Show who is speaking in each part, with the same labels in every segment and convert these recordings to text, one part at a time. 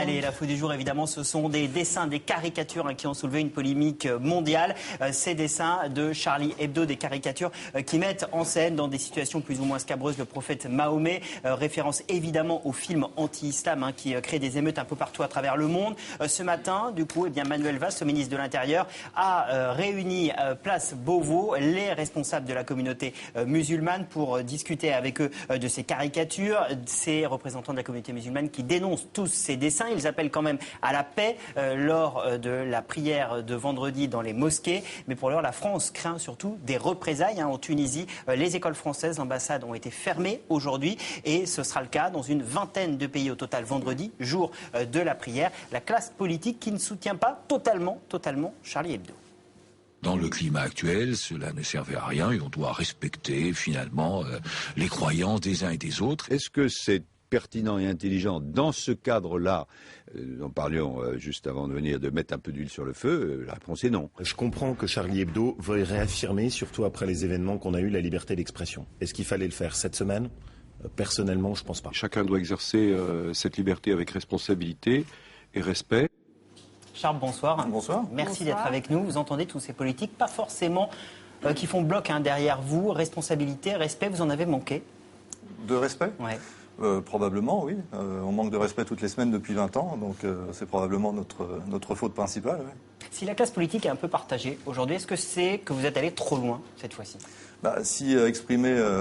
Speaker 1: Allez, l'info du jour, évidemment, ce sont des dessins, des caricatures qui ont soulevé une polémique mondiale. Ces dessins de Charlie Hebdo, des caricatures qui mettent en scène dans des situations plus ou moins scabreuses le prophète Mahomet. Référence évidemment au film anti-islam qui crée des émeutes un peu partout à travers le monde. Ce matin, du coup, Manuel Valls, le ministre de l'Intérieur, a réuni place Beauvau les responsables de la communauté musulmane pour discuter avec eux de ces caricatures. Ces représentants de la communauté musulmane qui dénoncent tous ces dessins. Ils appellent quand même à la paix lors de la prière de vendredi dans les mosquées. Mais pour l'heure, la France craint surtout des représailles. En Tunisie, les écoles françaises, l'ambassade ont été fermées aujourd'hui et ce sera le cas dans une vingtaine de pays au total vendredi, jour de la prière. La classe politique qui ne soutient pas totalement Charlie Hebdo.
Speaker 2: Dans le climat actuel, cela ne servait à rien et on doit respecter finalement les croyances des uns et des autres.
Speaker 3: Est-ce que c'est pertinent et intelligent dans ce cadre-là, nous en parlions juste avant de venir, de mettre un peu d'huile sur le feu? La réponse est non.
Speaker 4: Je comprends que Charlie Hebdo veuille réaffirmer, surtout après les événements qu'on a eus, la liberté d'expression. Est-ce qu'il fallait le faire cette semaine ? Personnellement, je ne pense pas.
Speaker 5: Chacun doit exercer cette liberté avec responsabilité et respect.
Speaker 1: Charles, bonsoir.
Speaker 6: Bonsoir.
Speaker 1: Merci d'être avec nous. Vous entendez tous ces politiques, pas forcément qui font bloc derrière vous. Responsabilité, respect, vous en avez manqué?
Speaker 6: De respect?
Speaker 1: Ouais.
Speaker 6: Probablement, oui. On manque de respect toutes les semaines depuis 20 ans, donc c'est probablement notre faute principale. Ouais.
Speaker 1: Si la classe politique est un peu partagée aujourd'hui, est-ce que c'est que vous êtes allé trop loin cette fois-ci?
Speaker 6: Si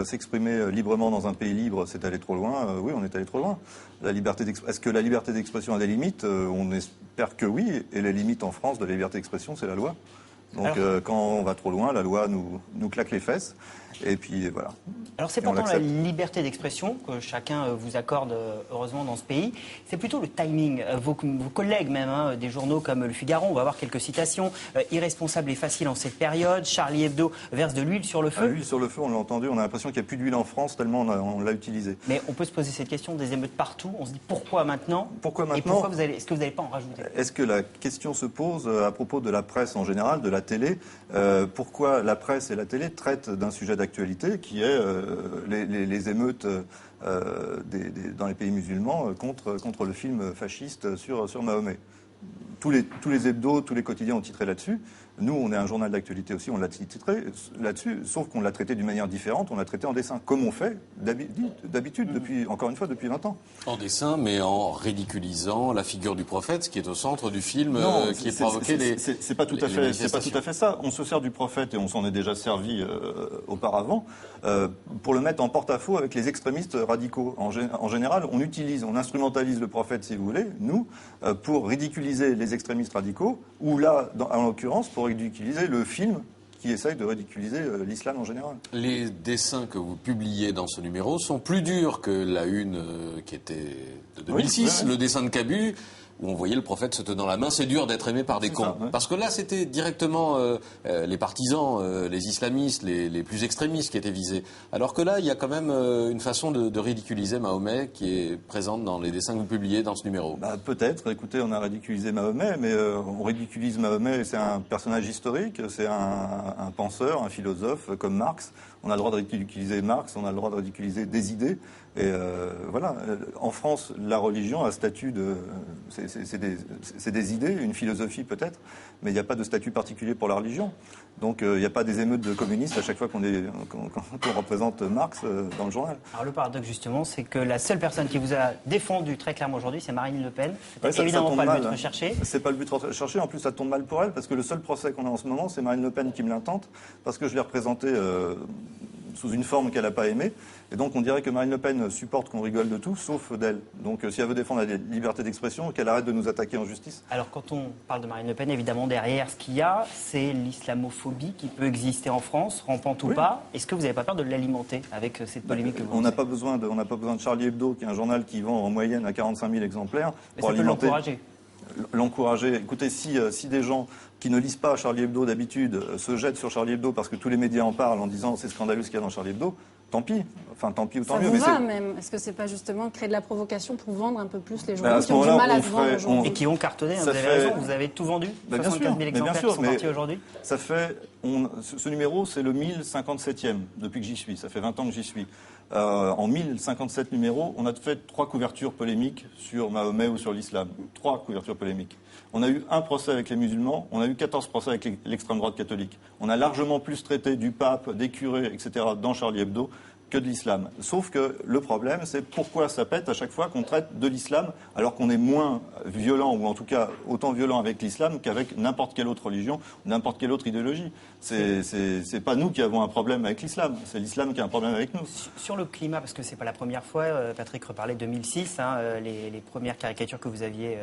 Speaker 6: s'exprimer librement dans un pays libre, c'est aller trop loin, oui, on est allé trop loin. Est-ce que la liberté d'expression a des limites? On espère que oui, et les limites en France de la liberté d'expression, c'est la loi. Donc quand on va trop loin, la loi nous claque les fesses. Et puis voilà.
Speaker 1: Alors c'est pourtant la liberté d'expression que chacun vous accorde heureusement dans ce pays. C'est plutôt le timing. Vos collègues même des journaux comme Le Figaro, on va avoir quelques citations. Irresponsable et facile en cette période. Charlie Hebdo verse de l'huile sur le feu.
Speaker 6: L'huile sur le feu, on l'a entendu. On a l'impression qu'il n'y a plus d'huile en France tellement on l'a utilisée.
Speaker 1: Mais on peut se poser cette question, des émeutes partout. On se dit pourquoi maintenant?
Speaker 6: Pourquoi maintenant?
Speaker 1: Et pourquoi est-ce que vous n'allez pas en rajouter?
Speaker 6: Est-ce que la question se pose à propos de la presse en général, de la télé? Pourquoi la presse et la télé traitent d'un sujet d'actualité qui est les émeutes dans les pays musulmans contre le film fasciste sur Mahomet? Tous les hebdos, tous les quotidiens ont titré là-dessus. Nous, on est un journal d'actualité aussi, on l'a titré là-dessus, sauf qu'on l'a traité d'une manière différente, on l'a traité en dessin, comme on fait d'habitude, encore une fois, depuis 20 ans.
Speaker 7: En dessin, mais en ridiculisant la figure du prophète, qui est au centre du film, qui est provoqué les
Speaker 6: c'est pas tout à fait ça. On se sert du prophète, et on s'en est déjà servi auparavant, pour le mettre en porte-à-faux avec les extrémistes radicaux. En général, on instrumentalise le prophète, si vous voulez, nous, pour ridiculiser les extrémistes radicaux, ou là, en l'occurrence, pour ridiculiser le film qui essaye de ridiculiser l'islam en général.
Speaker 7: Les dessins que vous publiez dans ce numéro sont plus durs que la une qui était de 2006, le dessin de Cabu, où on voyait le prophète se tenant la main. C'est dur d'être aimé par des cons. Ouais. Parce que là, c'était directement les partisans, les islamistes, les plus extrémistes qui étaient visés. Alors que là, il y a quand même une façon de ridiculiser Mahomet qui est présente dans les dessins que vous publiez dans ce numéro.
Speaker 6: Peut-être. Écoutez, on a ridiculisé Mahomet, mais on ridiculise Mahomet. C'est un personnage historique, c'est un penseur, un philosophe comme Marx. On a le droit de ridiculiser Marx, on a le droit de ridiculiser des idées. Et voilà, en France, la religion a un statut de... C'est des idées, une philosophie peut-être, mais il n'y a pas de statut particulier pour la religion. Donc il n'y a pas des émeutes de communistes à chaque fois qu'on représente Marx dans le journal.
Speaker 1: Alors le paradoxe justement, c'est que la seule personne qui vous a défendu très clairement aujourd'hui, c'est Marine Le Pen. C'est évidemment pas le but recherché.
Speaker 6: C'est pas le but recherché, en plus ça tombe mal pour elle, parce que le seul procès qu'on a en ce moment, c'est Marine Le Pen qui me l'intente, parce que je l'ai représentée sous une forme qu'elle n'a pas aimée. Et donc on dirait que Marine Le Pen supporte qu'on rigole de tout, sauf d'elle. Donc si elle veut défendre la liberté d'expression, qu'elle arrête de nous attaquer en justice.
Speaker 1: Alors quand on parle de Marine Le Pen, évidemment derrière ce qu'il y a, c'est l'islamophobie qui peut exister en France, rampante ou pas. Est-ce que vous n'avez pas peur de l'alimenter avec cette polémique que vous
Speaker 6: On n'a pas besoin de Charlie Hebdo, qui est un journal qui vend en moyenne à 45 000 exemplaires.
Speaker 1: Mais ça peut
Speaker 6: l'encourager. Écoutez, si des gens qui ne lisent pas Charlie Hebdo d'habitude se jettent sur Charlie Hebdo parce que tous les médias en parlent en disant c'est scandaleux ce qu'il y a dans Charlie Hebdo, tant pis. Enfin, tant pis ou tant mieux.
Speaker 8: Ça vous va même. Est-ce que c'est pas justement créer de la provocation pour vendre un peu plus les journaux qui ont du mal à se vendre aujourd'hui?
Speaker 1: Et qui ont cartonné, vous avez raison, vous avez tout vendu. 75 000 exemplaires qui sont partis aujourd'hui.
Speaker 6: Ça fait, ce numéro, c'est le 1057e depuis que j'y suis. Ça fait 20 ans que j'y suis. En 1057 numéros, on a fait 3 couvertures polémiques sur Mahomet ou sur l'islam. 3 couvertures polémiques. On a eu un procès avec les musulmans, on a eu 14 procès avec l'extrême droite catholique. On a largement plus traité du pape, des curés, etc. dans Charlie Hebdo que de l'islam. Sauf que le problème, c'est pourquoi ça pète à chaque fois qu'on traite de l'islam, alors qu'on est moins violent, ou en tout cas autant violent avec l'islam qu'avec n'importe quelle autre religion, n'importe quelle autre idéologie. C'est pas nous qui avons un problème avec l'islam, c'est l'islam qui a un problème avec nous.
Speaker 1: Sur le climat, parce que c'est pas la première fois, Patrick reparlait de 2006, les premières caricatures que vous aviez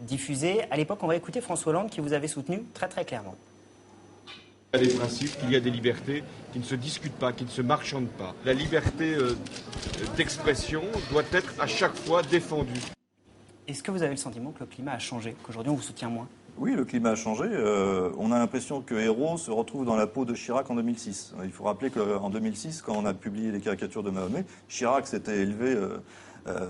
Speaker 1: diffusées. À l'époque, on va écouter François Hollande qui vous avait soutenu très très clairement.
Speaker 9: Il y a des principes, il y a des libertés qui ne se discutent pas, qui ne se marchandent pas. La liberté d'expression doit être à chaque fois défendue. Est-ce
Speaker 1: que vous avez le sentiment que le climat a changé, qu'aujourd'hui on vous soutient moins ?
Speaker 6: Oui, le climat a changé. On a l'impression que Hérault se retrouve dans la peau de Chirac en 2006. Il faut rappeler qu'en 2006, quand on a publié les caricatures de Mahomet, Chirac s'était élevé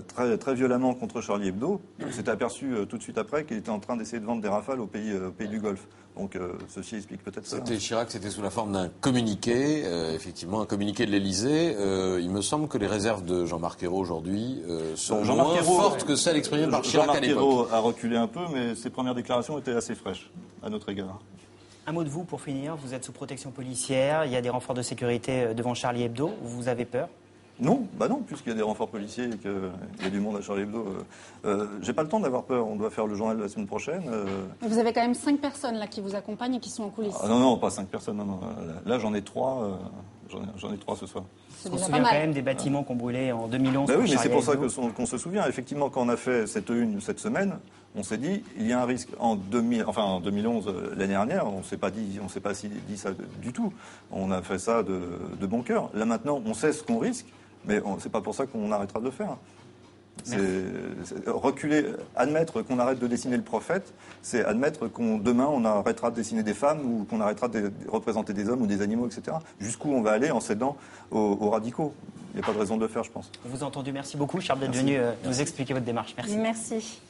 Speaker 6: très, très violemment contre Charlie Hebdo. On s'était aperçu tout de suite après qu'il était en train d'essayer de vendre des rafales au pays du Golfe. Donc ceci explique peut-être ça.
Speaker 7: Chirac, c'était sous la forme d'un communiqué, effectivement, un communiqué de l'Élysée. Il me semble que les réserves de Jean-Marc Ayrault aujourd'hui sont moins fortes que celles exprimées par Chirac à l'époque.
Speaker 6: Jean-Marc Ayrault a reculé un peu, mais ses premières déclarations étaient assez fraîches à notre égard.
Speaker 1: Un mot de vous pour finir. Vous êtes sous protection policière. Il y a des renforts de sécurité devant Charlie Hebdo. Vous avez peur ?
Speaker 6: Non, puisqu'il y a des renforts policiers et qu'il y a du monde à Charlie Hebdo. J'ai pas le temps d'avoir peur. On doit faire le journal de la semaine prochaine.
Speaker 8: Vous avez quand même 5 personnes là qui vous accompagnent et qui sont en coulisses.
Speaker 6: Ah, non, pas 5 personnes. Non. Là, j'en ai 3. J'en ai 3 ce soir.
Speaker 1: On se souvient quand même des bâtiments qu'on brûlait en 2011.
Speaker 6: Oui, mais c'est pour ça qu'on se souvient. Effectivement, quand on a fait cette une cette semaine, on s'est dit il y a un risque. En 2011, l'année dernière, on s'est pas dit ça du tout. On a fait ça de bon cœur. Là maintenant, on sait ce qu'on risque. Mais c'est pas pour ça qu'on arrêtera de le faire. C'est reculer, admettre qu'on arrête de dessiner le prophète, c'est admettre demain on arrêtera de dessiner des femmes ou qu'on arrêtera de représenter des hommes ou des animaux, etc. Jusqu'où on va aller en cédant aux radicaux. Il n'y a pas de raison de le faire, je pense.
Speaker 1: Vous entendu, merci beaucoup, Charles, d'être venu nous expliquer votre démarche. Merci.
Speaker 8: Merci.